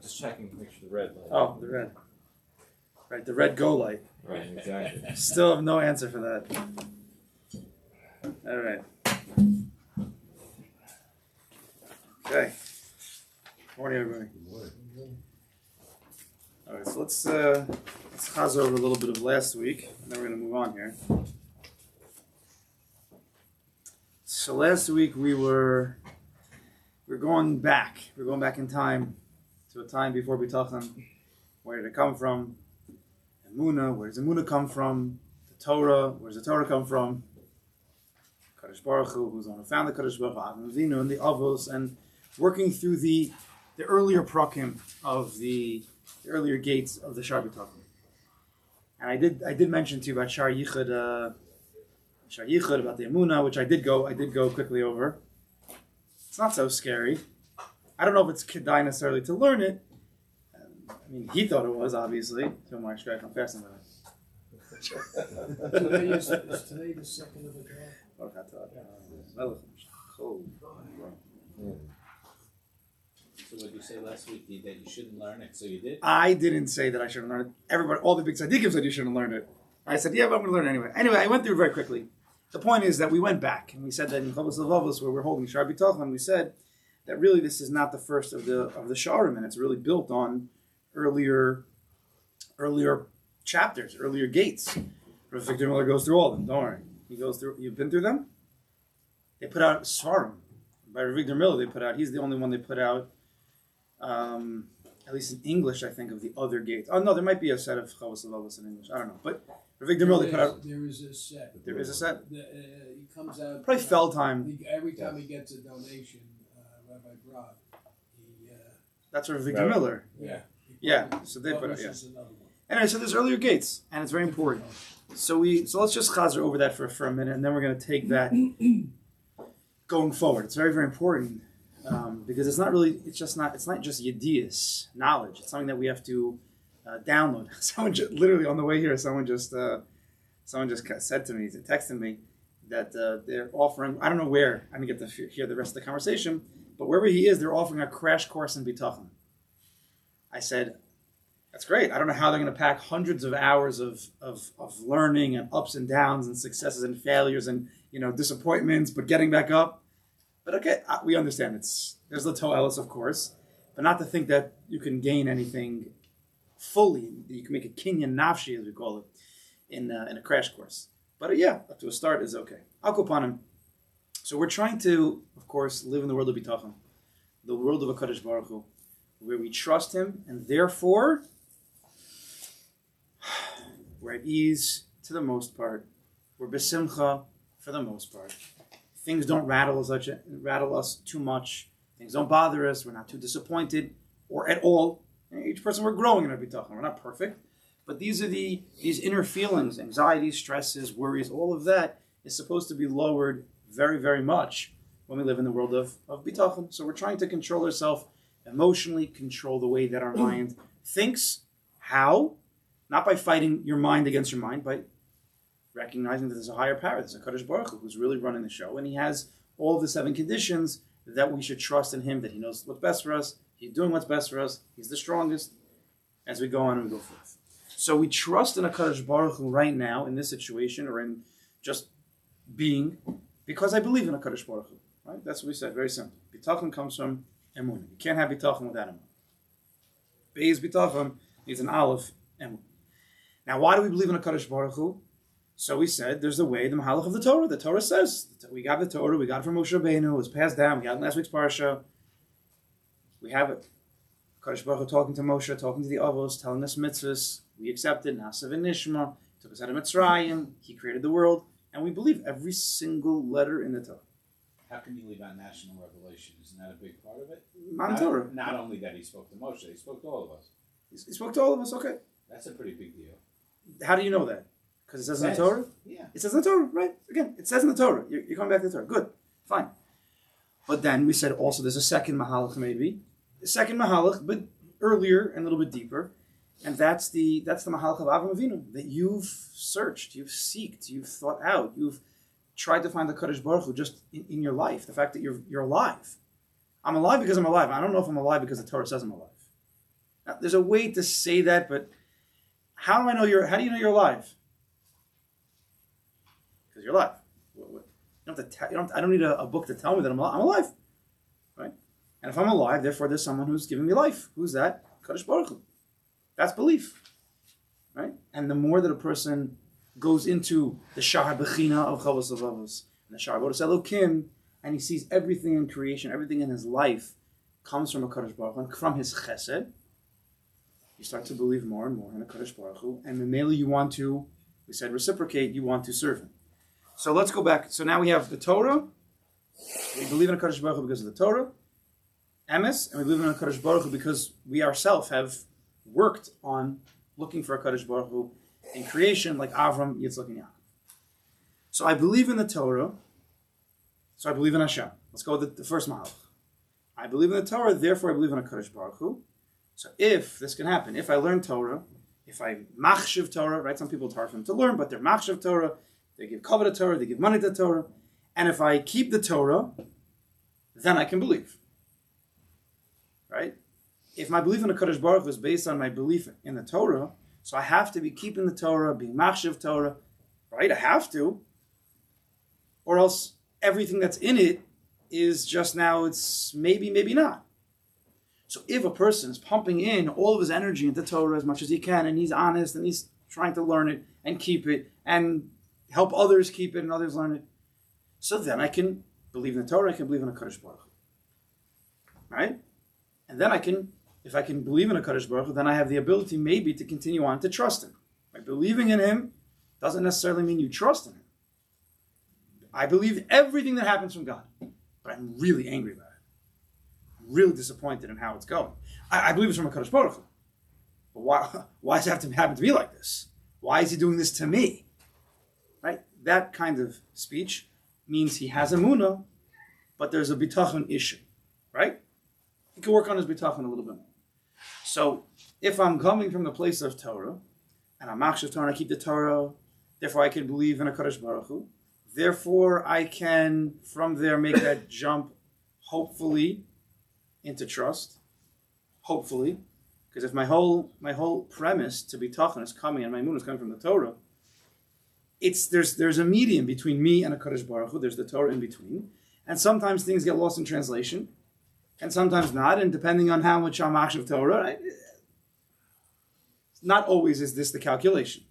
Just checking to make sure the red light. Oh, the red. Right, the red go light. Right, exactly. Still have no answer for that. All right. Okay. Morning, everybody. Good morning. All right, so let's chaz over a little bit of last week, and then we're going to move on here. So last week we're going back. We're going back in time to a time before Bitachon. Where did it come from? Emunah. Where does Emunah come from? The Torah. Where does the Torah come from? Kodesh Baruch Hu, who's the one who found the Kodesh Baruch Hu, Avinu Avinu, and the Avos, and working through the earlier prakim of the earlier gates of the Shaar Habitachon. And I did mention to you about Shaar Yichud, about the Emunah, which I did go quickly over. It's not so scary. I don't know if it's kedai necessarily to learn it. I mean, he thought it was, obviously. To my strike, I'm fasting with it. Today is today the second of the draft. So what did you say last week? That you shouldn't learn it, so you did? I didn't say that I shouldn't learn it. Everybody, all the big tzaddikim said you shouldn't learn it. I said, yeah, but I'm going to learn it anyway. Anyway, I went through it very quickly. The point is that we went back, and we said that in Chovos Levavos, where we're holding Shaar Habitachon, we said that really this is not the first of the Sha'arim, and it's really built on earlier chapters, earlier gates. Rabbi Victor Miller goes through all of them, don't worry. He goes through, you've been through them? They put out Svarim. By Rabbi Victor Miller, he's the only one they put out, at least in English, I think, of the other gates. Oh, no, there might be a set of Chovos Levavos in English. I don't know. But Rabbi Victor Miller put out... There is a set. There is a set? He comes out... Probably fell time. Every time he gets a donation, Rabbi Brod, That's Rabbi Victor Miller. Yeah. So they put out, yeah. Another one. Anyway, so there's earlier gates, and it's very important. So let's just chazer over that for a minute, and then we're going to take that going forward. It's very, very important because it's not just yedias, knowledge. It's something that we have to download. Someone literally on the way here, someone just said to me, texted me that they're offering. I don't know where. I didn't get to hear the rest of the conversation, but wherever he is, they're offering a crash course in bitachon. I said, that's great. I don't know how they're going to pack hundreds of hours of learning and ups and downs and successes and failures and disappointments, but getting back up. But okay, we understand there's the Toelis, of course, but not to think that you can gain anything fully. You can make a kinyan nafshi, as we call it, in a crash course. But up to a start is okay. I'll go upon him. So we're trying to, of course, live in the world of bitachon, the world of a Kodesh Baruch Hu, where we trust him, and therefore we're at ease to the most part. We're besimcha for the most part. Things don't rattle us too much. Things don't bother us. We're not too disappointed or at all. Each person, we're growing in our bitachon. We're not perfect, but these are these inner feelings, anxieties, stresses, worries. All of that is supposed to be lowered very, very much when we live in the world of bitachon. So we're trying to control ourselves emotionally, control the way that our mind thinks. How? Not by fighting your mind against your mind, by recognizing that there's a higher power, there's a Kodesh Baruch Hu who's really running the show, and he has all the 7 conditions that we should trust in him, that he knows what's best for us, he's doing what's best for us, he's the strongest, as we go on and we go forth. So we trust in a Kodesh Baruch Hu right now, in this situation, or in just being, because I believe in a Kodesh Baruch Hu. Right? That's what we said, very simple. Bitachon comes from Emunah. You can't have bitachon without Emunah. Beis bitachon needs an aleph, Emunah. Now, why do we believe in a Kodesh Baruch Hu? So we said there's the way, the mahalach of the Torah. The Torah says we got the Torah, we got it from Moshe Rabbeinu, it was passed down, we got it in last week's parsha. We have it. Kodesh Baruch Hu talking to Moshe, talking to the Avos, telling us mitzvahs. We accepted Nasav and Nishma, took us out of Mitzrayim, he created the world, and we believe every single letter in the Torah. How can you leave out national revelation? Isn't that a big part of it? Torah. Not only that he spoke to Moshe, he spoke to all of us. He spoke to all of us, okay. That's a pretty big deal. How do you know that? Because it says in the Torah? Yeah. It says in the Torah, right? Again, it says in the Torah. You're coming back to the Torah. Good. Fine. But then we said also there's a second mahalach maybe. A second mahalach, but earlier and a little bit deeper. And that's the mahalach of Avram Avinu, that you've searched, you've seeked, you've thought out, you've tried to find the Kodesh Baruch Hu just in your life. The fact that you're alive. I'm alive because I'm alive. I don't know if I'm alive because the Torah says I'm alive. Now, there's a way to say that, but how do you know you're alive? Because you're alive. You don't have to I don't need a book to tell me that I'm alive. Right? And if I'm alive, therefore there's someone who's giving me life. Who's that? Kodesh Baruch Hu. That's belief. Right? And the more that a person goes into the Shaar Habitachon of Chavos Avavos, and the Shaar Habitachon Elokim, and he sees everything in creation, everything in his life comes from a Kodesh Baruch Hu, and from his chesed, you start to believe more and more in a Kodesh Baruch Hu, and mainly you want to, we said reciprocate, you want to serve him. So let's go back. So now we have the Torah. We believe in a Kodesh Baruch Hu because of the Torah, Emes, and we believe in a Kodesh Baruch Hu because we ourselves have worked on looking for a Kodesh Baruch Hu in creation, like Avram, Yitzchak, and Yaakov. So I believe in the Torah. So I believe in Hashem. Let's go with the first Mahalach. I believe in the Torah, therefore I believe in a Kodesh Baruch Hu. So if this can happen, if I learn Torah, if I machshiv Torah, right? Some people it's hard for them to learn, but they're machshiv Torah. They give kavod to Torah, they give money to Torah, and if I keep the Torah, then I can believe. Right? If my belief in the Kodesh Baruch Hu is based on my belief in the Torah, so I have to be keeping the Torah, being machshiv Torah, right? I have to, or else everything that's in it is just now, it's maybe, maybe not. So if a person is pumping in all of his energy into Torah as much as he can, and he's honest, and he's trying to learn it, and keep it, and help others keep it, and others learn it, so then I can believe in the Torah, I can believe in a Kodesh Baruch Hu. Right? And then if I can believe in a Kodesh Baruch Hu, then I have the ability maybe to continue on to trust him. By believing in him doesn't necessarily mean you trust in him. I believe everything that happens from God, but I'm really angry about it. I'm really disappointed in how it's going. I believe it's from a Kodesh Baruch Hu. But why does it have to happen to be like this? Why is he doing this to me? Right? That kind of speech means he has emunah, but there's a bitachon issue. Right? He can work on his bitachon a little bit more. So, if I'm coming from the place of Torah, and I'm machshav Torah, and I keep the Torah, therefore I can believe in a Kodesh Baruch Hu. Therefore, I can, from there, make that jump, hopefully, into trust. Hopefully. Because if my whole premise to bitachon is coming, and my moon is coming from the Torah, there's a medium between me and a Kodesh Baruch Hu. There's the Torah in between. And sometimes things get lost in translation. And sometimes not. And depending on how much I'm machshav Torah, right, not always is this the calculation.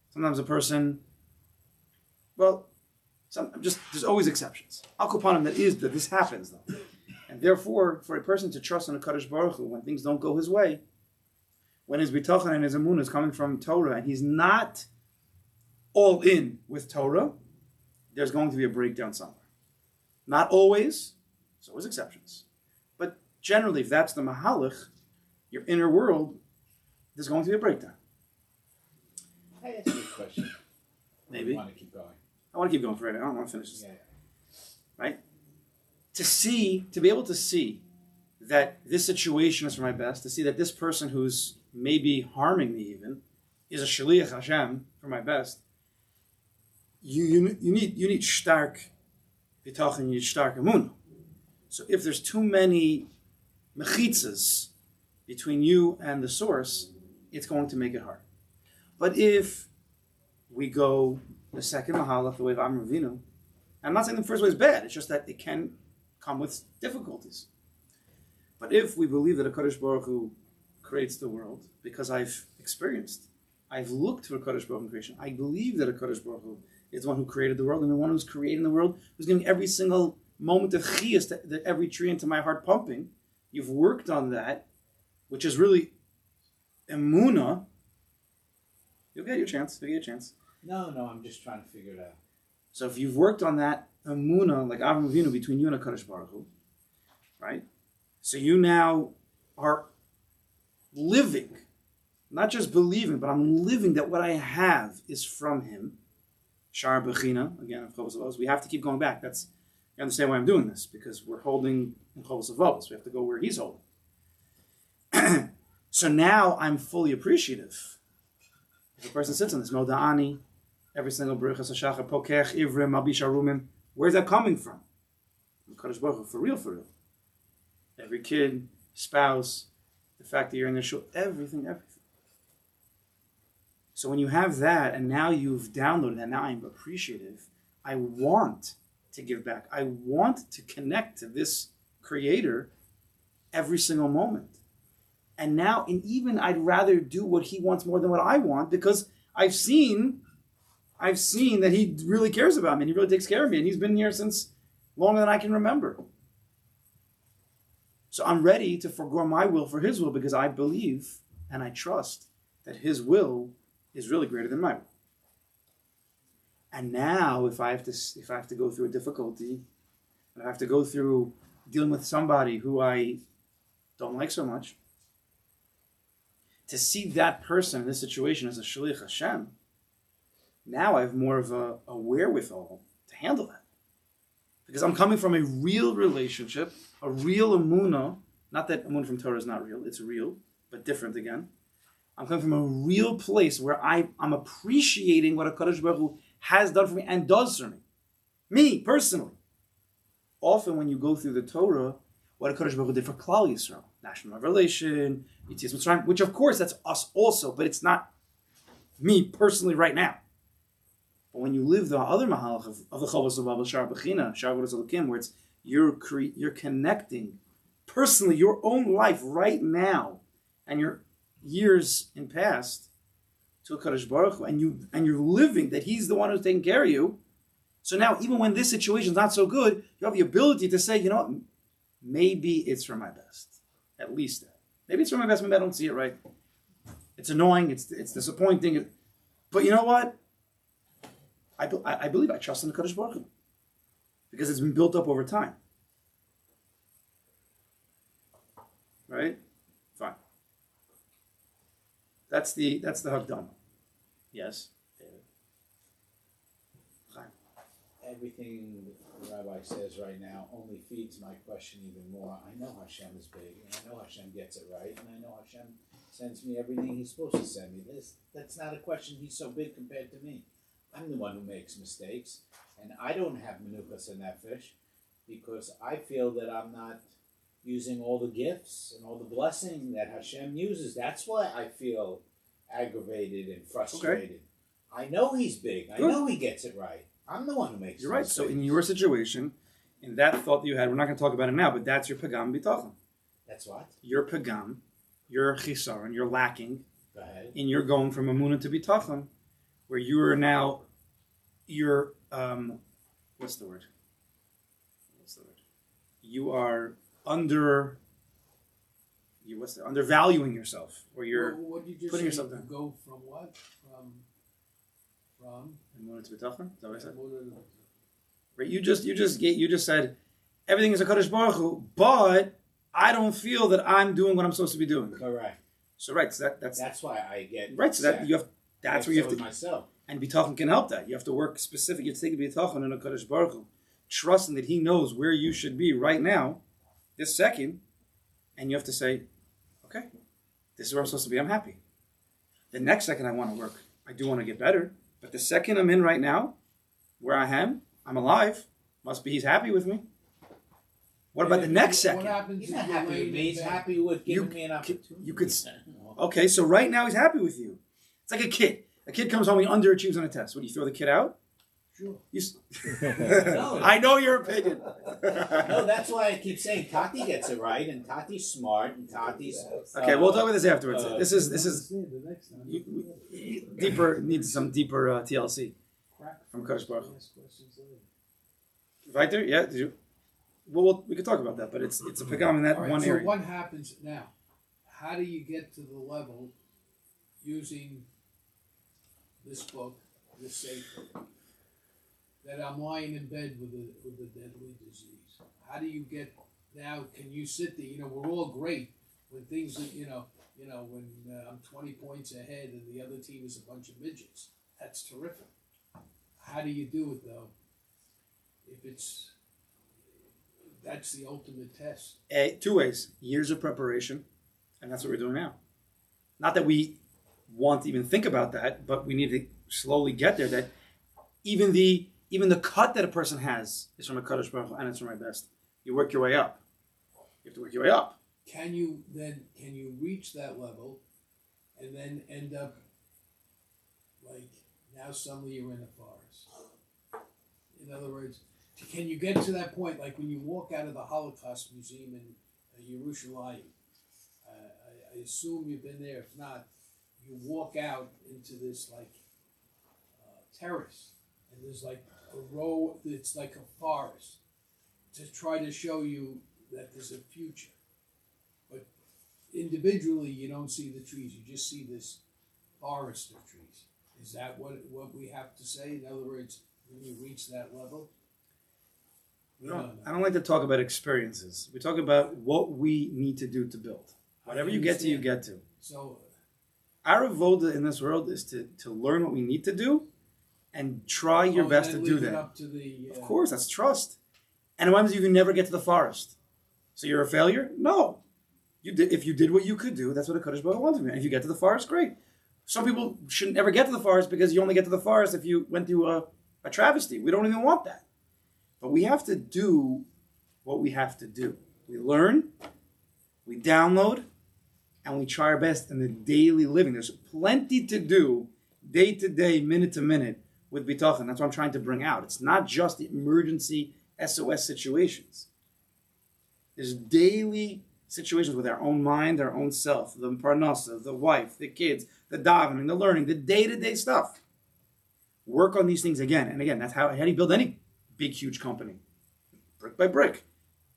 Sometimes a person, there's always exceptions. Al kupanim, that this happens though. And therefore, for a person to trust in a Kodesh Baruch Hu when things don't go his way, when his bitachon and his emunah is coming from Torah and he's not all in with Torah, there's going to be a breakdown somewhere. Not always, there's always exceptions. But generally, if that's the mahalach, your inner world, there's going to be a breakdown. I ask you a question. Maybe. I want to keep going. I want to keep going forever. I don't want to finish this. Yeah. Right? To be able to see that this situation is for my best, to see that this person who's maybe harming me even is a shaliach Hashem for my best, you need stark bitachon, you need stark emunah. So if there's too many mechitzas between you and the source, it's going to make it hard. But if we go the second mahalach, the way of Amram Avinu, I'm not saying the first way is bad, it's just that it can come with difficulties. But if we believe that a Kodesh Baruch Hu creates the world, because I've looked for a Kodesh Baruch Hu in creation, I believe that a Kodesh Baruch Hu is the one who created the world, and the one who's creating the world, who's giving every single moment of chiyas, that every tree into my heart pumping. You've worked on that, which is really emunah. You'll get your chance. No, I'm just trying to figure it out. So if you've worked on that emunah, like Avram Avinu, between you and a Kodesh Baruch Hu, right? So you now are living, not just believing, but I'm living that what I have is from him. Shaar Habitachon, again, of Chovos Avos. We have to keep going back. You understand why I'm doing this, because we're holding in Chovos Avos. We have to go where he's holding. So now I'm fully appreciative. If a person sits on this, Moda'ani, every single Baruchas HaShachar, Pokech, Ivrim, Malbish Arumim, where's that coming from? From Kodesh Baruch Hu, for real. Every kid, spouse, the fact that you're in the shul, everything. So when you have that, and now you've downloaded that, now I'm appreciative. I want to give back. I want to connect to this Creator every single moment. And now, and even I'd rather do what He wants more than what I want, because I've seen that He really cares about me and He really takes care of me, and He's been here since longer than I can remember. So I'm ready to forgo my will for His will, because I believe and I trust that His will is really greater than my will. And now, if I have to go through a difficulty, and I have to go through dealing with somebody who I don't like so much, to see that person in this situation as a shliach Hashem, now I have more of a wherewithal to handle that. Because I'm coming from a real relationship, a real emunah. Not that emunah from Torah is not real, it's real, but different again. I'm coming from a real place where I'm appreciating what a Kodesh Baruch Hu has done for me and does for me. Me, personally. Often when you go through the Torah, what a Kodesh Baruch Hu did for Klal Yisrael, national revelation, Yetzias Mitzrayim, which of course that's us also, but it's not me personally right now. But when you live the other mahalach of the Chavos of Babel, Shaar Bechina, Shaar Habitachon, where it's you're connecting personally your own life right now and your years in past to a Kodesh Baruch Hu, and you're living that He's the one who's taking care of you. So now, even when this situation is not so good, you have the ability to say, you know what, maybe it's for my best. At least that. Maybe it's for my best, maybe I don't see it right. It's annoying, it's disappointing. But you know what? I believe I trust in the Kodesh Baruch Hu, because it's been built up over time. Right? Fine. That's the Hakdama. Yes, David. Everything the Rabbi says right now only feeds my question even more. I know Hashem is big, and I know Hashem gets it right, and I know Hashem sends me everything He's supposed to send me. That's not a question He's so big compared to me. I'm the one who makes mistakes, and I don't have menuchas and nefesh because I feel that I'm not using all the gifts and all the blessing that Hashem uses. That's why I feel aggravated and frustrated. Okay. I know He's big. I know He gets it right. I'm the one who makes You're right. So in your situation, in that thought that you had, we're not going to talk about it now, but that's your pagam bitachon. That's what? Your pagam, your chisaron, you're lacking. Go ahead. And you're going from emunah to bitachon, where you are now, you're, what's the word? You are undervaluing yourself, or you're what did you just putting say? yourself down. Go from what? From emunah to bitachon? Is that what I said? Emunah to- Right? You just said everything is a Kodesh Baruch Hu, but I don't feel that I'm doing what I'm supposed to be doing. Correct. So right, so that's why I get right. So that you have. That's where you have to. Myself. And bitachon can help that. You have to work specific. You have to take bitachon in a Kodesh Baruch Hu, trusting that He knows where you should be right now, this second, and you have to say, okay, this is where I'm supposed to be. I'm happy. The next second I want to work. I do want to get better, but the second I'm in right now, where I am, I'm alive. Must be He's happy with me. What about the next second? What happens He's if not you're happy with laying me. in He's bed? happy with giving me an opportunity. You could. Okay, so right now He's happy with you. It's like a kid. A kid comes home, he underachieves on a test. What do you throw the kid out? Sure. No. I know your opinion. No, that's why I keep saying Tati gets it right, and Tati's smart, and Tati's. Okay, we'll talk about this afterwards. This is The next time. deeper. Needs some deeper TLC from Kodesh Baruch Hu. Ask questions later. Right there, yeah. Did you? Well, we could talk about that, but it's a pagam in that All right, one so area. what happens now? How do you get to the level using this book, this sefer, that I'm lying in bed with a deadly disease? How do you get now? Can you sit there? You know, we're all great when things, when I'm 20 points ahead and the other team is a bunch of midgets. That's terrific. How do you do it though? If that's the ultimate test. Two ways: years of preparation, and that's what we're doing now. Not that we want to even think about that, but we need to slowly get there. That even the cut that a person has is from a Kodesh Baruch Hu, and it's from my best. You work your way up. You have to work your way up. can you reach that level and then end up like now suddenly you're in a forest? In other words, can you get to that point like when you walk out of the Holocaust Museum in Yerushalayim? I assume you've been there. If not, you walk out into this like terrace, and there's like a row. It's like a forest to try to show you that there's a future. But individually, you don't see the trees. You just see this forest of trees. Is that what we have to say? In other words, when you reach that level? I don't like to talk about experiences. We talk about what we need to do to build. Whatever you get to, you get to. So our avoda in this world is to learn what we need to do and try your best to do that. Up to the, Of course, that's trust. And what happens if you can never get to the forest? So you're a failure? No. You did. If you did what you could do, that's what a Kodesh Baruch wants of you. And if you get to the forest, great. Some people shouldn't ever get to the forest because you only get to the forest if you went through a travesty. We don't even want that. But we have to do what we have to do. We learn, we download, and we try our best in the daily living. There's plenty to do day to day, minute to minute with bitachon. That's what I'm trying to bring out. It's not just the emergency SOS situations. There's daily situations with our own mind, our own self, the parnasa, the wife, the kids, the davening, the learning, the day-to-day stuff. Work on these things again and again. That's how do you build any big, huge company? Brick by brick,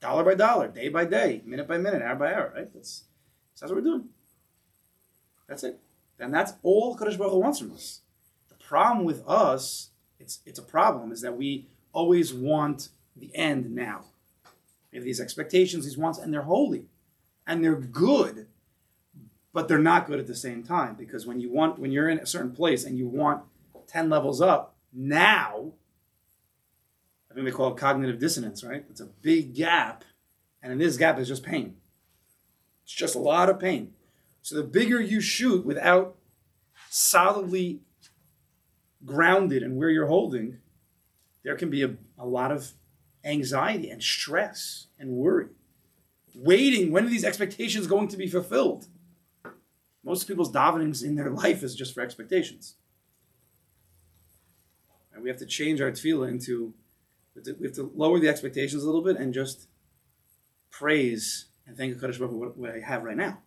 dollar by dollar, day by day, minute by minute, hour by hour, right? That's what we're doing. That's it. And that's all Kodesh Baruch Hu wants from us. The problem with us, it's a problem, is that we always want the end now. We have these expectations, these wants, and they're holy. And they're good, but they're not good at the same time. Because when you're in a certain place and you want 10 levels up, now, I think they call it cognitive dissonance, right? It's a big gap, and in this gap is just pain. It's just a lot of pain. So the bigger you shoot without solidly grounded in where you're holding, there can be a lot of anxiety and stress and worry. Waiting, when are these expectations going to be fulfilled? Most people's davenings in their life is just for expectations. And we have to change our tefillah into, we have to lower the expectations a little bit and just praise and thank Kodesh Baruch Hu for what I have right now.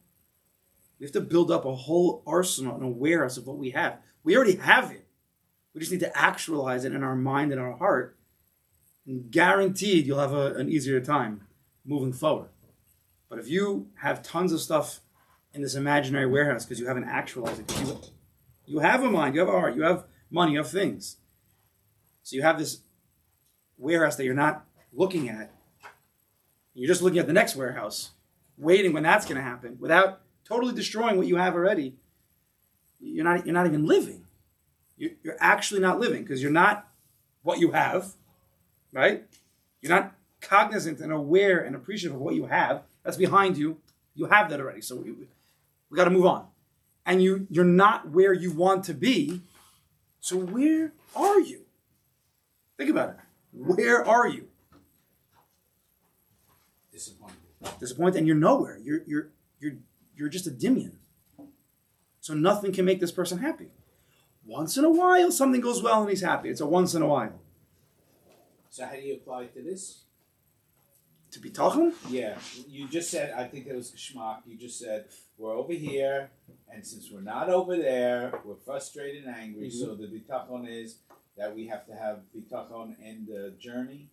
We have to build up a whole arsenal and awareness of what we have. We already have it. We just need to actualize it in our mind and our heart. And guaranteed you'll have an easier time moving forward. But if you have tons of stuff in this imaginary warehouse because you haven't actualized it, you have a mind, you have a heart, you have money, you have things. So you have this warehouse that you're not looking at. You're just looking at the next warehouse, waiting when that's going to happen, without totally destroying what you have already. You're not even living. You're actually not living because you're not what you have, right? You're not cognizant and aware and appreciative of what you have. That's behind you. You have that already. So we got to move on. And you're not where you want to be. So where are you? Think about it. Where are you? Disappointed, and you're nowhere. You're just a dimion. So nothing can make this person happy. Once in a while, something goes well and he's happy. It's a once in a while. So how do you apply it to this? To be talking? Yeah, you just said, I think it was Geschmack, you just said, we're over here, and since we're not over there, we're frustrated and angry, so the bitachon is that we have to have bitachon in the journey?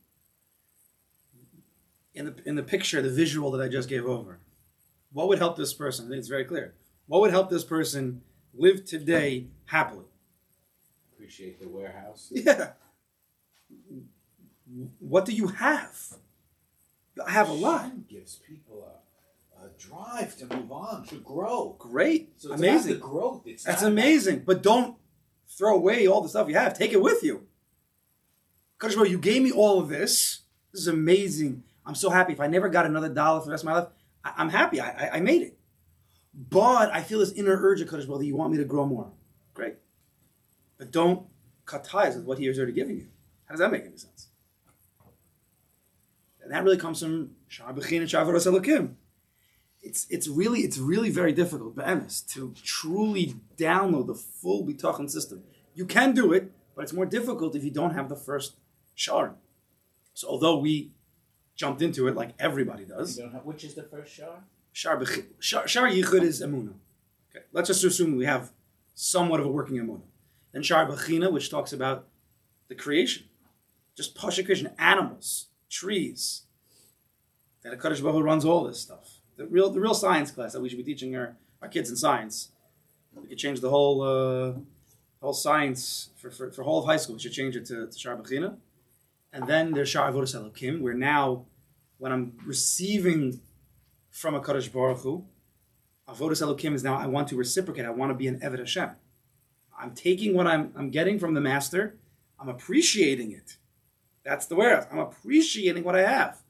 In the picture, the visual that I just gave over, what would help this person? I think it's very clear. What would help this person live today happily? Appreciate the warehouse. Yeah. What do you have? I have a lot. Hashem gives people a drive to move on, to grow. Great. So it's amazing. about the growth. That's amazing. But don't throw away all the stuff you have. Take it with you. Kodesh Baruch Hu, you gave me all of this. This is amazing. I'm so happy. If I never got another dollar for the rest of my life, I'm happy. I made it. But I feel this inner urge of Kodesh Baruch Hu that you want me to grow more. Great. But don't cut ties with what he has already given you. How does that make any sense? And that really comes from Shaar Habitachon and Shaar Habitachon. it's really very difficult, be'emes, to truly download the full bitachon system. You can do it, but it's more difficult if you don't have the first shar. So although we jumped into it like everybody does, Which is the first shar? Shar Yichud is emunah. Okay, let's just assume we have somewhat of a working emunah. Then Shar Bechina, which talks about the creation, just pasha creation, animals, trees. That Kodesh Baruch Hu runs all this stuff. The real science class that we should be teaching our kids in science. We could change the whole science for whole of high school. We should change it to Shar Bechina. And then there's Shar Avodas Elokim, where now, when I'm receiving from a Kodesh Baruch Hu, Avodas Elokim is now I want to reciprocate. I want to be an Eved Hashem. I'm taking what I'm getting from the Master. I'm appreciating it. That's the whereas. I'm appreciating what I have.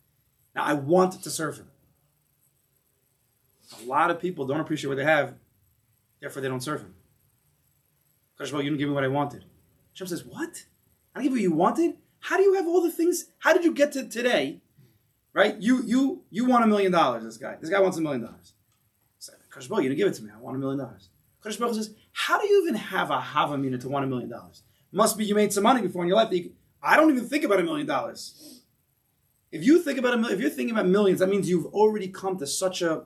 Now I want to serve Him. A lot of people don't appreciate what they have, therefore they don't serve Him. Kodesh Baruch Hu, you didn't give me what I wanted. Hashem says, what? I didn't give you what you wanted? How do you have all the things? How did you get to today? Right? You want $1 million, this guy. This guy wants $1 million. So, Kodesh Baruch Hu, you didn't give it to me. I want $1 million. Kodesh Baruch Hu says, how do you even have a havamina to want $1 million? Must be you made some money before in your life. I don't even think about $1 million. If you think about if you're thinking about millions, that means you've already come to such a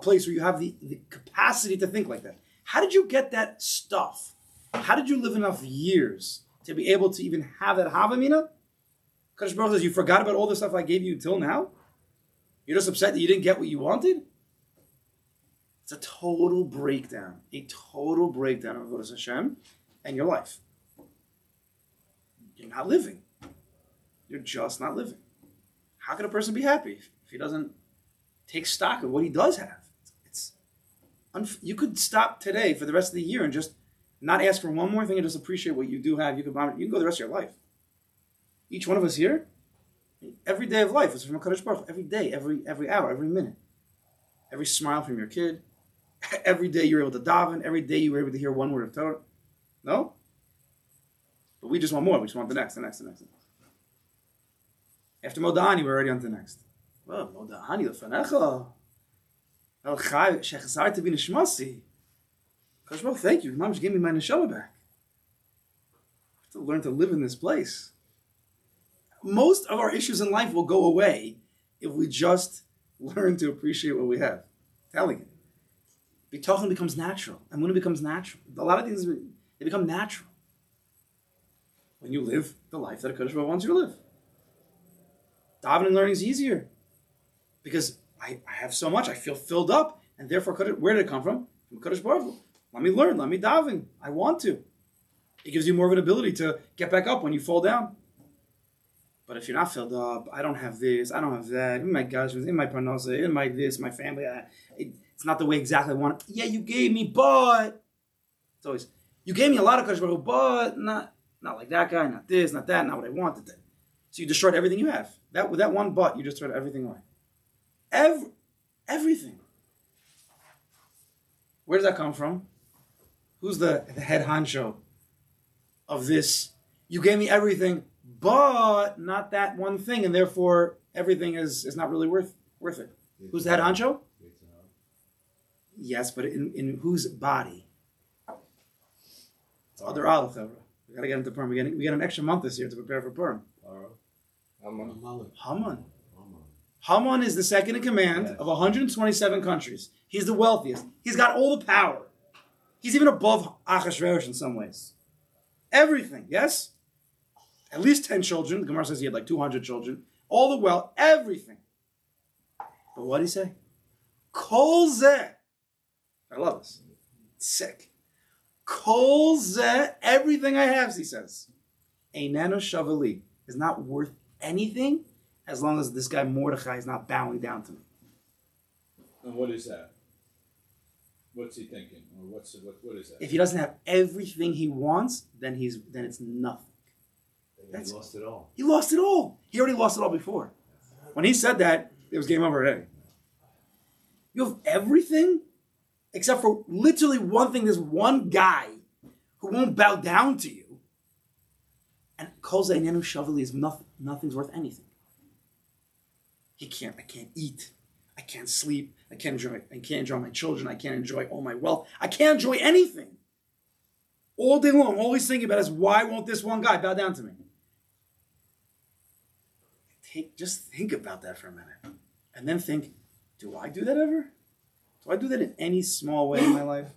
place where you have the capacity to think like that. How did you get that stuff? How did you live enough years to be able to even have that havamina? Kodesh Baruch Hu says, you forgot about all the stuff I gave you until now? You're just upset that you didn't get what you wanted? It's a total breakdown of Avodas Hashem and your life. You're not living. You're just not living. How can a person be happy if he doesn't take stock of what he does have? You could stop today for the rest of the year and just not ask for one more thing and just appreciate what you do have. You can go the rest of your life. Each one of us here, every day of life is from a Kodesh Baruch Hu. Every day, every hour, every minute. Every smile from your kid. Every day you're able to daven. Every day you were able to hear one word of Torah. No? But we just want more. We just want the next. After Modani, we're already on to the next. Well, Modani lefanecha. El chai shechazar to be nishmasi. Kodesh Baruch Hu, thank you. Mom just gave me my neshama back. I have to learn to live in this place. Most of our issues in life will go away if we just learn to appreciate what we have. I'm telling you. Bitachon becomes natural. And when it becomes natural, a lot of things, they become natural. When you live the life that a Kodesh Baruch Hu wants you to live. Davening and learning is easier. Because I have so much, I feel filled up, and therefore, where did it come from? From Kodesh Baruch Hu. Let me learn, let me daven. I want to. It gives you more of an ability to get back up when you fall down. But if you're not filled up, I don't have this, I don't have that, in my gosh, in my parnasa, in my this, my family, it's not the way exactly I want it. Yeah, you gave me, but it's always, you gave me a lot of Kodesh Baruch Hu, but not like that guy, not this, not that, not what I wanted. So you destroyed everything you have. With that one but, you destroyed everything away. Everything. Where does that come from? Who's the head honcho of this? You gave me everything, but not that one thing, and therefore everything is not really worth it. Who's the head honcho? Yes, but in whose body? It's other Aleph. We gotta get into Purim. We get an extra month this year to prepare for Purim. Haman. Haman is the second in command of 127 countries. He's the wealthiest. He's got all the power. He's even above Achashverosh in some ways. Everything, yes? At least 10 children. The Gemara says he had like 200 children. All the wealth, everything. But what did he say? Kol zeh. I love this. It's sick. Kol zeh, everything I have, he says. Einenu shavali, is not worth anything as long as this guy Mordechai is not bowing down to me. And what is that? What's he thinking? Or what is that? If he doesn't have everything he wants, then it's nothing. He lost it all. He lost it all. He already lost it all before. When he said that, it was game over already. You have everything except for literally one thing. There's one guy who won't bow down to you. And Kol Zeh Einenu Shavali is nothing's worth anything. I can't eat. I can't sleep. I can't enjoy my children. I can't enjoy all my wealth. I can't enjoy anything. All day long, all he's thinking about is, why won't this one guy bow down to me? Just think about that for a minute. And then think, do I do that ever? Do I do that in any small way in my life?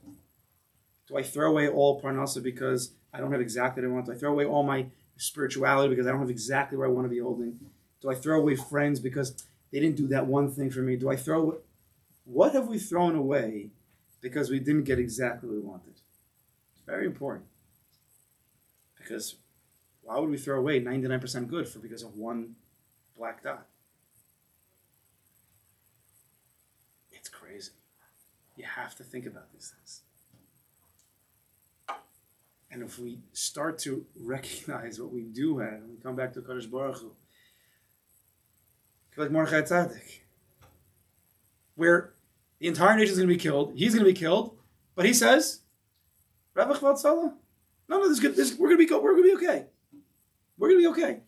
Do I throw away all Parnes HaShana because I don't have exactly what I want? Do I throw away all my spirituality because I don't have exactly where I want to be holding? Do I throw away friends because they didn't do that one thing for me? Do I throw... What have we thrown away because we didn't get exactly what we wanted? It's very important. Because why would we throw away 99% good because of one black dot? It's crazy. You have to think about these things. And if we start to recognize what we do have, and we come back to Kodesh Baruch Hu, like Mordechai Tzaddik, where the entire nation is going to be killed, he's going to be killed, but he says, Rabbi Chvad Salah, no, we're going to be okay. We're going to be okay.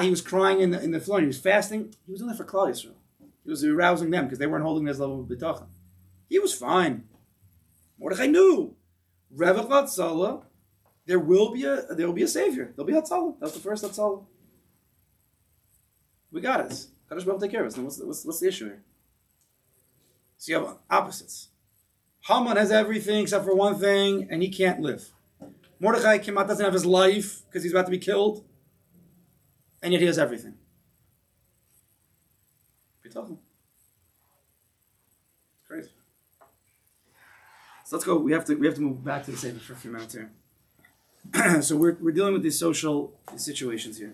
He was crying in the floor, he was fasting. He was doing that for Klal Yisrael. He was arousing them because they weren't holding this level of bitachon. He was fine. Mordechai knew. Rabbi Chvad Salah, there will be a savior. There'll be Hatzalah. That's the first Hatzalah. We got it. Kadosh Baruch Hu take care of us. Then what's the issue here? So you have opposites. Haman has everything except for one thing, and he can't live. Mordechai Kemat doesn't have his life because he's about to be killed, and yet he has everything. Bitachon. Crazy. So let's go. We have to move back to the Sefer for a few minutes here. So we're dealing with these social situations here.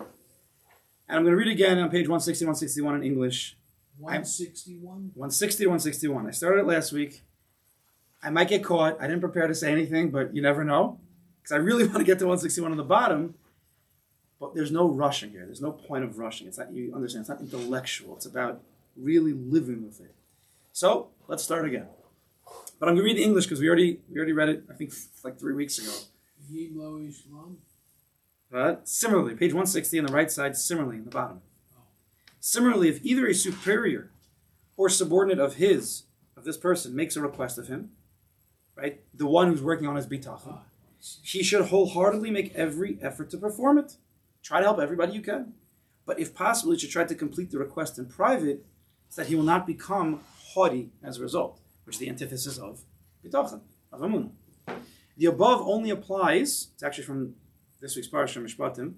And I'm going to read again on page 160, 161 in English. 161? 160, 161. I started it last week. I might get caught. I didn't prepare to say anything, but you never know. Because I really want to get to 161 on the bottom. But there's no rushing here. There's no point of rushing. It's not, you understand, it's not intellectual. It's about really living with it. So, let's start again. But I'm going to read the English because we already read it, I think, like 3 weeks ago. But similarly, page 160 on the right side, similarly in the bottom. Similarly, if either a superior or subordinate of this person makes a request of him, right, the one who's working on his bitachon, he should wholeheartedly make every effort to perform it. Try to help everybody you can. But if possible, you should try to complete the request in private so that he will not become haughty as a result, which is the antithesis of bitachon, of amunah. The above only applies, it's actually from this week's Parashat Mishpatim,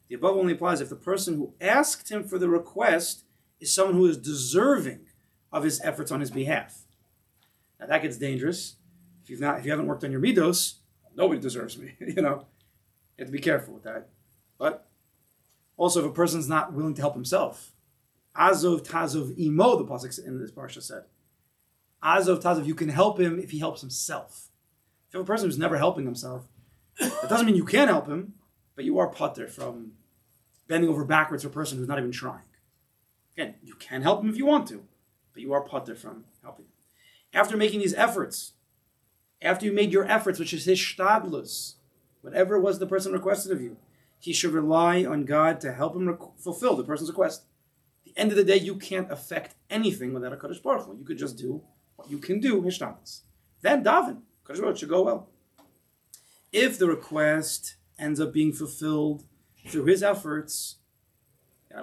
the above only applies if the person who asked him for the request is someone who is deserving of his efforts on his behalf. Now that gets dangerous. If you haven't worked on your midos, nobody deserves me. You have to be careful with that. But also, if a person's not willing to help himself, Azov Tazov Imo, the pasuk in this parsha said, Azov Tazov, you can help him if he helps himself. If you have a person who's never helping himself, that doesn't mean you can't help him, but you are pater from bending over backwards for a person who's not even trying. Again, you can help him if you want to, but you are pater from helping him. After making these efforts, after you made your efforts, which is his shtadlus, whatever it was the person requested of you, he should rely on God to help him fulfill the person's request. At the end of the day, you can't affect anything without a Kodesh Baruch Hu. You could just do what you can do, his shtadlus. Then daven. Kodesh Baruch Hu should go well. If the request ends up being fulfilled through his efforts,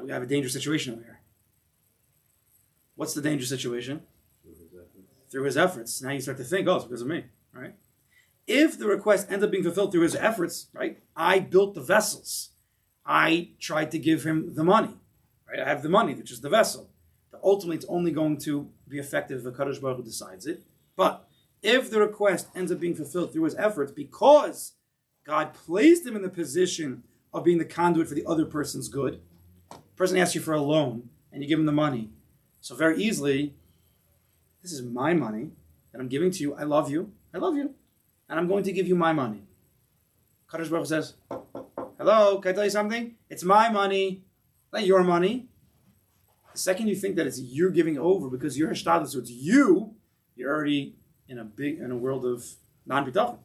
we have a dangerous situation over here. What's the dangerous situation? Through his efforts. Now you start to think, it's because of me, right? If the request ends up being fulfilled through his efforts, right? I built the vessels. I tried to give him the money, right? I have the money, which is the vessel. But ultimately, it's only going to be effective if Kadosh Baruch Hu decides it. But if the request ends up being fulfilled through his efforts because God placed him in the position of being the conduit for the other person's good, the person asks you for a loan and you give him the money. So very easily, this is my money that I'm giving to you. I love you. And I'm going to give you my money. Kadosh Baruch Hu says, hello, can I tell you something? It's my money, not your money. The second you think that it's you're giving over because you're hashtadlus, so it's you're already in a world of non-bitachon.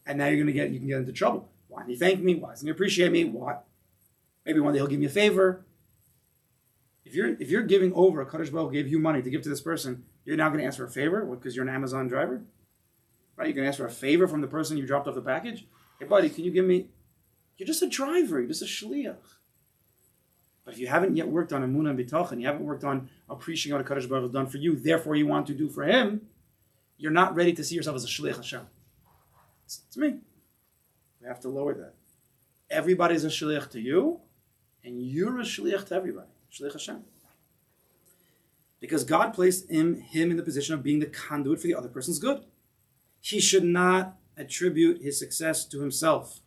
And now you can get into trouble. Why didn't he thank me? Why doesn't he appreciate me? What? Maybe one day he'll give me a favor. If you're giving over, a Kodesh Baruch Hu gave you money to give to this person, you're now going to ask for a favor because you're an Amazon driver, right? You're going to ask for a favor from the person you dropped off the package. Hey, buddy, can you give me? You're just a driver. You're just a shliach. But if you haven't yet worked on emunah and bitachon, you haven't worked on appreciating what a Kodesh Baruch Hu has done for you, therefore you want to do for him, you're not ready to see yourself as a shliach Hashem. It's me. We have to lower that. Everybody's a shliach to you, and you're a shliach to everybody. Shliach Hashem. Because God placed him in the position of being the conduit for the other person's good. He should not attribute his success to himself.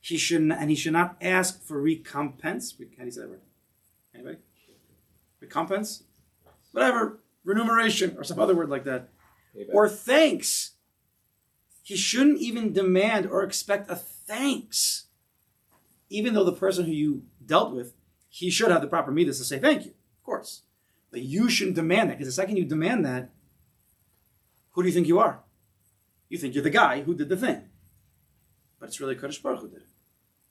He should not ask for recompense. How do you say that word? Anybody? Recompense? Whatever. Remuneration or some other word like that. Or thanks. He shouldn't even demand or expect a thanks. Even though the person who you dealt with, he should have the proper midas to say thank you. Of course. But you shouldn't demand that, because the second you demand that, who do you think you are? You think you're the guy who did the thing. But it's really Kodesh Baruch Hu did it.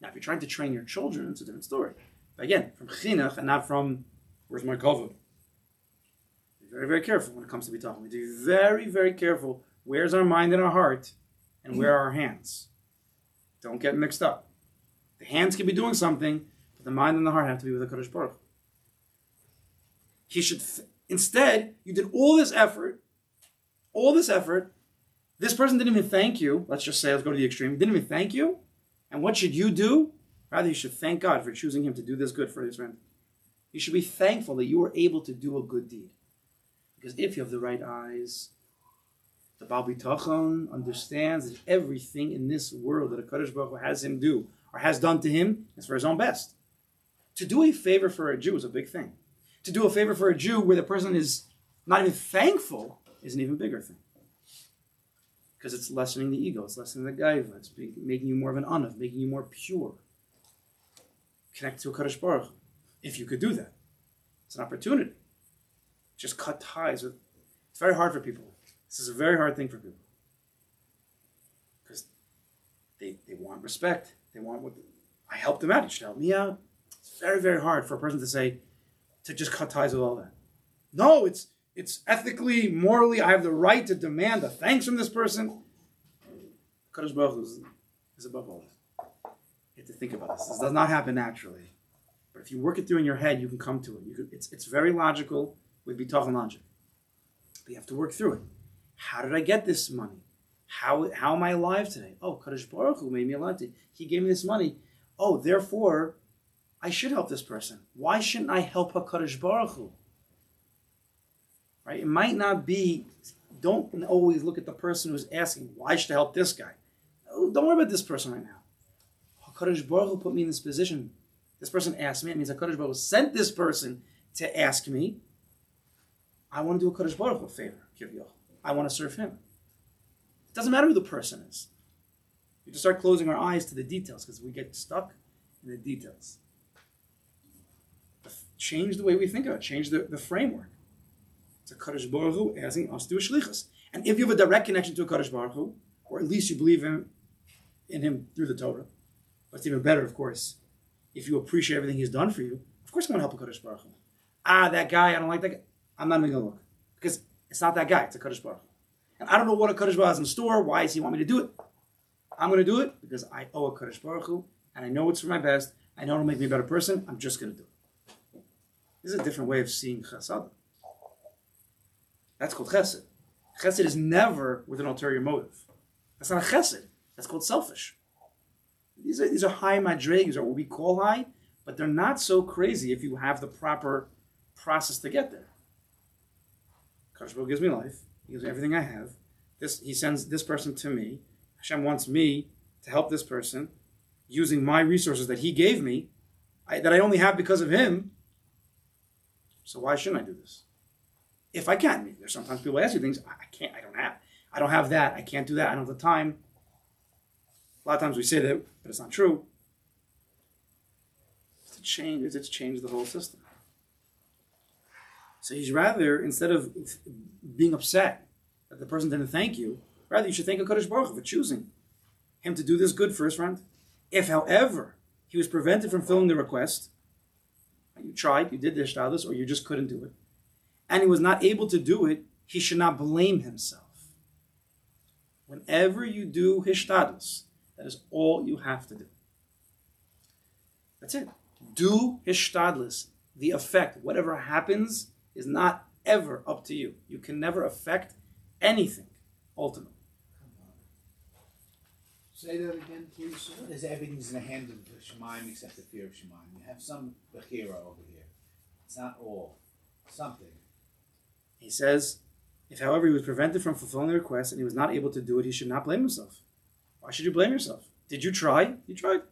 Now, if you're trying to train your children, it's a different story. But again, from chinuch and not from, where's my kavod? Be very, very careful when it comes to bitachon. We do very, very careful. Where's our mind and our heart, and where are our hands? Don't get mixed up. The hands can be doing something, but the mind and the heart have to be with the Kodesh Baruch Hu. He should, instead, you did all this effort. This person didn't even thank you. Let's just say, let's go to the extreme. He didn't even thank you. And what should you do? Rather, you should thank God for choosing him to do this good for his friend. You should be thankful that you were able to do a good deed. Because if you have the right eyes, the Baal Bitachon understands that everything in this world that a Kodesh Baruch Hu has him do, or has done to him, is for his own best. To do a favor for a Jew is a big thing. To do a favor for a Jew where the person is not even thankful is an even bigger thing. Because it's lessening the ego, it's lessening the gaiva, it's making you more of an anav, making you more pure. Connect to a Kodesh Baruch Hu, if you could do that. It's an opportunity. Just cut ties with. It's very hard for people. This is a very hard thing for people. Because they want respect. They want what I helped them out. You should help me out. It's very, very hard for a person to say, to just cut ties with all that. No, it's ethically, morally, I have the right to demand a thanks from this person. Kodesh Baruch Hu is above all this. You have to think about this. This does not happen naturally. But if you work it through in your head, you can come to it. It's very logical with bitachon logic. But you have to work through it. How did I get this money? How am I alive today? Oh, Kodesh Baruch Hu made me alive today. He gave me this money. Oh, therefore, I should help this person. Why shouldn't I help HaKadosh Baruch Hu? Right? It might not be, don't always look at the person who's asking, why should I help this guy? Oh, don't worry about this person right now. HaKadosh Baruch Hu put me in this position. This person asked me. It means HaKadosh Baruch Hu sent this person to ask me. I want to do a HaKadosh Baruch Hu a favor. I want to serve him. It doesn't matter who the person is. We just start closing our eyes to the details because we get stuck in the details. Change the way we think of it. Change the framework. It's a Kodesh Baruch Hu asking us to do a shlichus. And if you have a direct connection to a Kodesh Baruch Hu, or at least you believe in him through the Torah, but it's even better, of course, if you appreciate everything he's done for you, of course you want to help a Kodesh Baruch Hu. That guy, I don't like that guy. I'm not even going to look. Because it's not that guy, it's a Kodesh Baruch Hu. And I don't know what a Kodesh Baruch Hu has in store. Why does he want me to do it? I'm going to do it because I owe a Kodesh Baruch Hu, and I know it's for my best. I know it'll make me a better person. I'm just going to do it. This is a different way of seeing chesed. That's called chesed. Chesed is never with an ulterior motive. That's not a chesed. That's called selfish. These are high madrigas, or what we call high, but they're not so crazy if you have the proper process to get there. Kodesh Baruch Hu gives me life. He gives me everything I have. He sends this person to me. Hashem wants me to help this person using my resources that he gave me, that I only have because of him. So why shouldn't I do this? If I can. There's sometimes people ask you things, I can't, I don't have that, I can't do that, I don't have the time. A lot of times we say that, but it's not true. It's changed the whole system. So he's rather, instead of being upset that the person didn't thank you, rather you should thank HaKadosh Baruch Hu for choosing him to do this good for his friend. If, however, he was prevented from filling the request, you tried, you did the hishtadlus, or you just couldn't do it, and he was not able to do it, he should not blame himself. Whenever you do hishtadlus, that is all you have to do. That's it. Do hishtadlus. The effect, whatever happens, is not ever up to you. You can never affect anything, ultimately. Say that again, please, sir. What is everything's in the hand of Shemaim except the fear of Shemaim? You have some Bechira over here. It's not all. Something. He says, if however he was prevented from fulfilling the request and he was not able to do it, he should not blame himself. Why should you blame yourself? Did you try? You tried.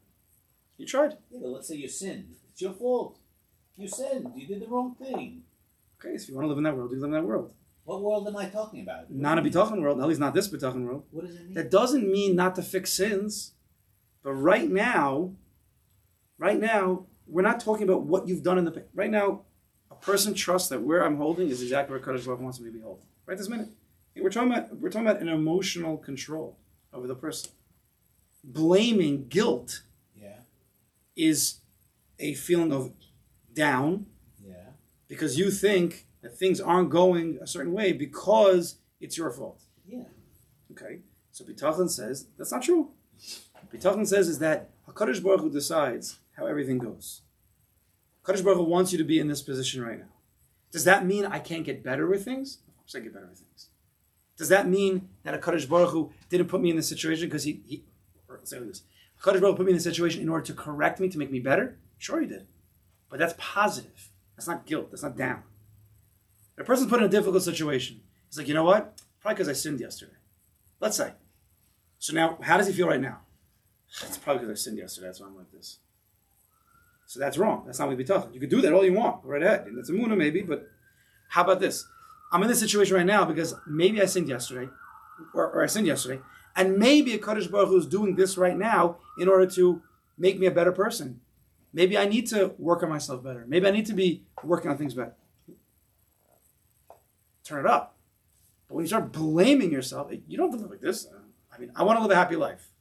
You tried. Yeah, but let's say you sinned. It's your fault. You sinned. You did the wrong thing. Okay, so if you want to live in that world, you live in that world. What world am I talking about? Not a bitachon world, at least not this bitachon world. What does it mean? That doesn't mean not to fix sins. But right now, we're not talking about what you've done in the past. Right now, a person trusts that where I'm holding is exactly where Kodesh Baruch wants me to be holding. Right this minute. We're talking about an emotional control over the person. Blaming, guilt, is a feeling of down, because you think that things aren't going a certain way because it's your fault. Yeah. Okay. So Bitachon says that's not true. Bitachon says is that HaKadosh Baruch Hu decides how everything goes. HaKadosh Baruch Hu wants you to be in this position right now. Does that mean I can't get better with things? Of course I get better with things. Does that mean that HaKadosh Baruch Hu didn't put me in this situation because he or say this? HaKadosh Baruch Hu put me in this situation in order to correct me, to make me better? Sure he did. But that's positive. That's not guilt. That's not down. If a person's put in a difficult situation, he's like, you know what? Probably because I sinned yesterday. Let's say. So now, how does he feel right now? It's probably because I sinned yesterday. That's why I'm like this. So that's wrong. That's not what we be talking. You could do that all you want. Go right ahead. And it's a muna maybe, but how about this? I'm in this situation right now because maybe I sinned yesterday, or I sinned yesterday, and maybe a Kodesh Baruch Hu is doing this right now in order to make me a better person. Maybe I need to work on myself better. Maybe I need to be working on things better. Turn it up. But when you start blaming yourself, you don't have to live like this. I mean, I want to live a happy life.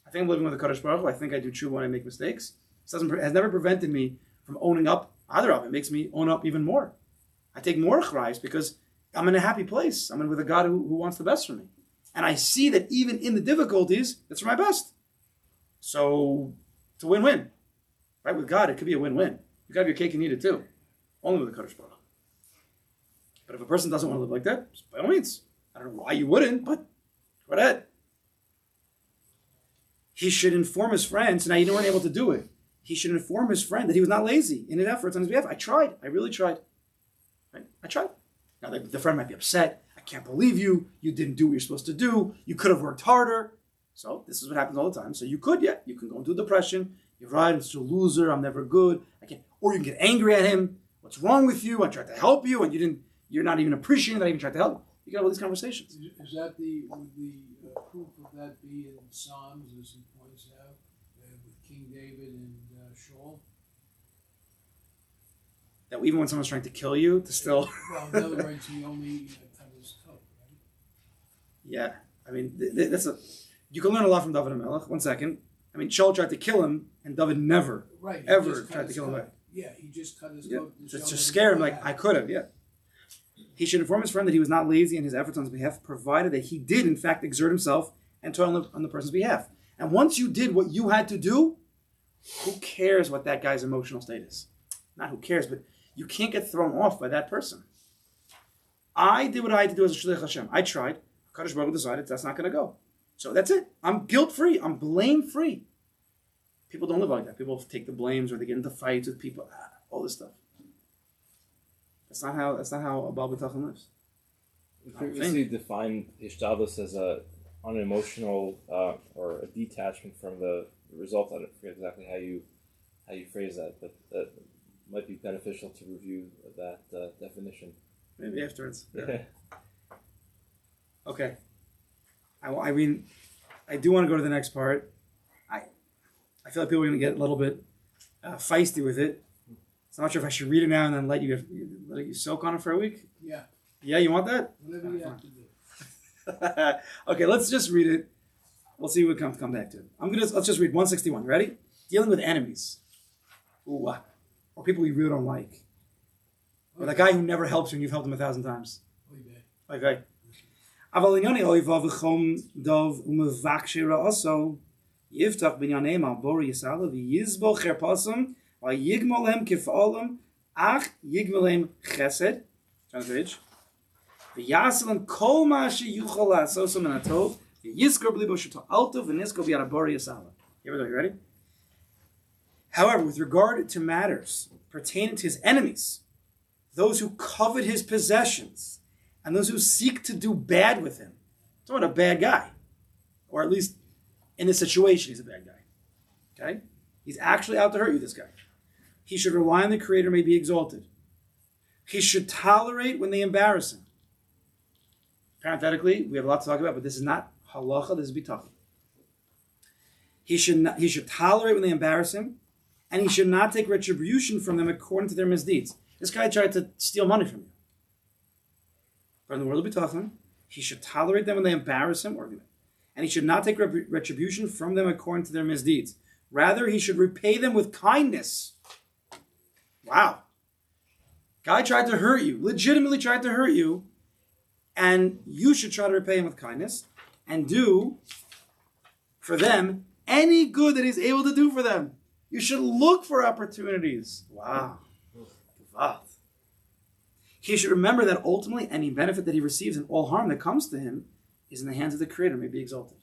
I think I'm living with the Kodesh Baruch Hu. I think I do true when I make mistakes. It has never prevented me from owning up either of it. It makes me own up even more. I take more chrais because I'm in a happy place. I'm with a God who wants the best for me. And I see that even in the difficulties, it's for my best. So it's a win-win. Right? With God, it could be a win-win. You got to have your cake and eat it too. Only with the Kodesh Baruch Hu. But if a person doesn't want to live like that, by all means. I don't know why you wouldn't, but go ahead. He should inform his friend. So now you weren't able to do it. He should inform his friend that he was not lazy in his efforts on his behalf. I tried. I really tried. Right? I tried. Now the friend might be upset. I can't believe you. You didn't do what you're supposed to do. You could have worked harder. So this is what happens all the time. So you could, you can go into depression. You're right. I'm such a loser. I'm never good. I can't. Or you can get angry at him. What's wrong with you? I tried to help you, and you didn't. You're not even appreciating that I even tried to help. You can have all these conversations. Is that the proof of that be in Psalms, as he points out, with King David and Shaul? That even when someone's trying to kill you, to still... Well, in other words, he only cut his coat, right? Yeah. I mean, that's a... You can learn a lot from David HaMelech. 1 second. I mean, Shaul tried to kill him, and David never, ever tried to kill him back. Yeah, he just cut his coat. Just to scare him, like, I could have, He should inform his friend that he was not lazy in his efforts on his behalf, provided that he did, in fact, exert himself and toil on the person's behalf. And once you did what you had to do, who cares what that guy's emotional state is? Not who cares, but you can't get thrown off by that person. I did what I had to do as a Shliach Hashem. I tried. Kadosh Baruch Hu decided that's not going to go. So that's it. I'm guilt-free. I'm blame-free. People don't live like that. People take the blames or they get into fights with people. All this stuff. That's not how a Baal B'tachon lives. We previously defined Hishtadlus as an unemotional or a detachment from the result. I don't forget exactly how you phrase that, but that might be beneficial to review that definition. Maybe afterwards. Yeah. Okay. I mean, I do want to go to the next part. I feel like people are going to get a little bit feisty with it. So I'm not sure if I should read it now and then let you soak on it for a week. Yeah. Yeah, you want that? Whatever you have to do. Okay, let's just read it. We'll see what we come back to. Let's just read 161. Ready? Dealing with enemies. Ooh, or people you really don't like, or the guy who never helps you and you've helped him 1,000 times. Okay. אבל ענייני אויבה וחום דוב ומבקשי רעשו יפתח בענייניהם על בור יסעלה ויזבול חרפסם ויגמול להם כפעלם אך יגמול להם חסד. Turn the page. ויעשה להם כל מה שיוכל לעשות מן הטוב ויזכור בליבו שתועלתו ונזכור ביד הבור יסעלה. Here we go, you ready? However, with regard to matters pertaining to his enemies, those who covet his possessions, and those who seek to do bad with him, it's not a bad guy, or at least in this situation, he's a bad guy. Okay? He's actually out to hurt you, this guy. He should rely on the Creator, may be exalted. He should tolerate when they embarrass him. Parenthetically, we have a lot to talk about, but this is not halacha, this is bitachon. He should tolerate when they embarrass him, and he should not take retribution from them according to their misdeeds. This guy tried to steal money from you. But in the world of bitachon, he should tolerate them when they embarrass him, and he should not take retribution from them according to their misdeeds. Rather, he should repay them with kindness. Wow. Guy tried to hurt you, legitimately tried to hurt you, and you should try to repay him with kindness and do for them any good that he's able to do for them. You should look for opportunities. Wow. He should remember that ultimately any benefit that he receives and all harm that comes to him is in the hands of the Creator, may be exalted.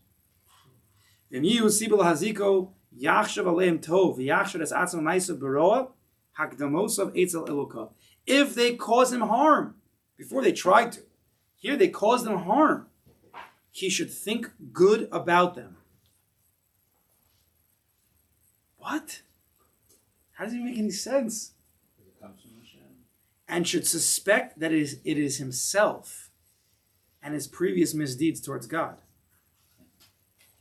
If they cause him harm, before they tried to, here they caused him harm, he should think good about them. What? How does it make any sense? And should suspect that it is himself and his previous misdeeds towards God.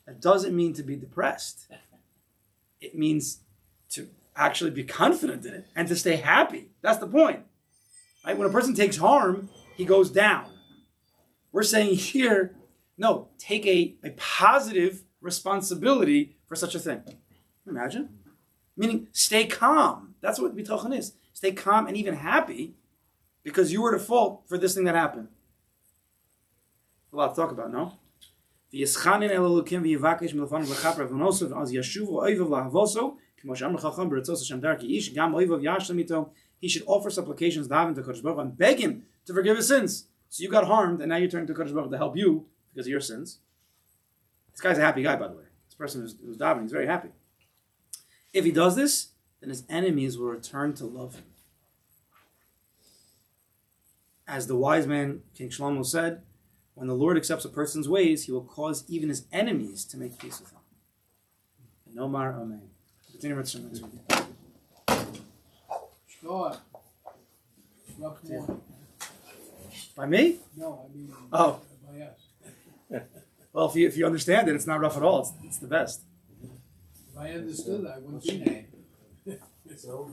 That doesn't mean to be depressed. It means to actually be confident in it and to stay happy. That's the point. Right? When a person takes harm, he goes down. We're saying here, no, take a positive responsibility for such a thing. Can you imagine? Meaning, stay calm. That's what bitachon is. Stay calm and even happy because you were at fault for this thing that happened. A lot to talk about, no? He should offer supplications to Kodesh Baruch Hu and beg him to forgive his sins. So you got harmed and now you're turning to Kodesh Baruch Hu to help you because of your sins. This guy's a happy guy, by the way. This person who's davening is very happy. If he does this, then his enemies will return to love him. As the wise man, King Shlomo, said, when the Lord accepts a person's ways, he will cause even his enemies to make peace with him. And Omar, amen. Continue with some next week. Sure. Rough morning. By me? No, I mean Oh. by us. Well, if you understand it, it's not rough at all. It's the best. If I understood, I wouldn't What's your be name? there. So,